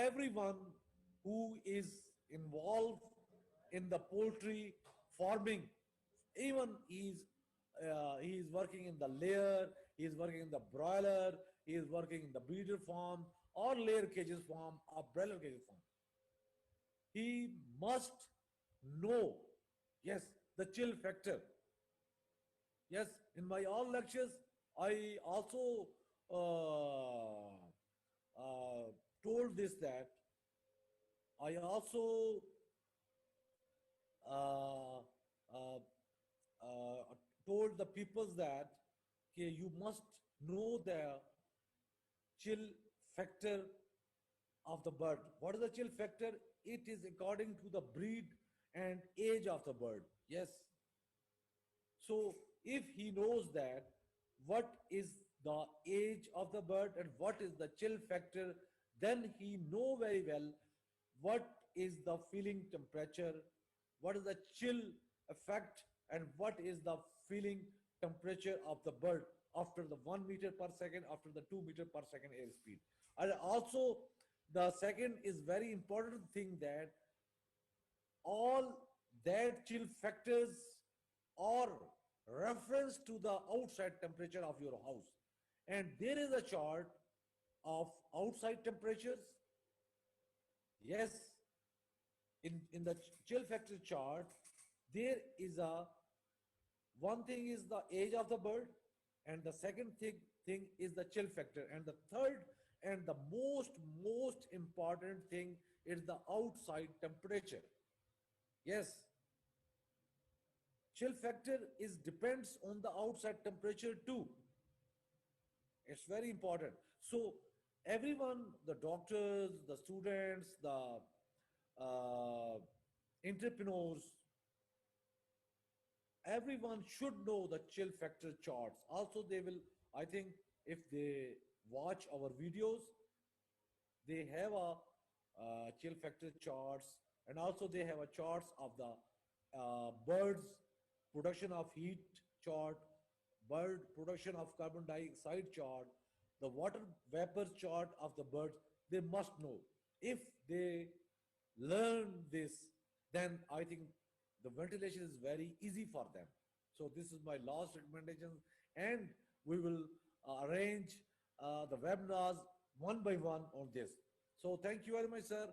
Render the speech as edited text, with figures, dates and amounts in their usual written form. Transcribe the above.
everyone who is involved in the poultry farming, even he is working in the layer, he is working in the broiler, he is working in the breeder farm or layer cages farm or broiler cages farm. He must know, yes, the chill factor. Yes, in my all lectures, I also told this, that I also uh, uh, told the peoples that okay, you must know the chill factor of the bird. What is the chill factor? It is according to the breed and age of the bird. Yes. So if he knows that what is the age of the bird and what is the chill factor, then he know very well what is the feeling temperature, what is the chill effect, and what is the feeling temperature of the bird after the 1 meter per second, after the 2 meter per second airspeed. And also the second is very important thing, that all that chill factors are reference to the outside temperature of your house. And there is a chart of outside temperatures. Yes, in the chill factor chart, there is a one thing is the age of the bird, and the second thing is the chill factor, and the third and the most important thing is the outside temperature. Yes, chill factor is depends on the outside temperature too. It's very important. So everyone, the doctors, the students, the entrepreneurs, everyone should know the chill factor charts. Also, they will, I think, if they watch our videos, they have a chill factor charts, and also they have a charts of the birds production of heat chart, bird production of carbon dioxide chart, the water vapor chart of the birds. They must know. If they learn this, then I think the ventilation is very easy for them. So this is my last recommendation, and we will arrange the webinars one by one on this. So thank you very much, sir.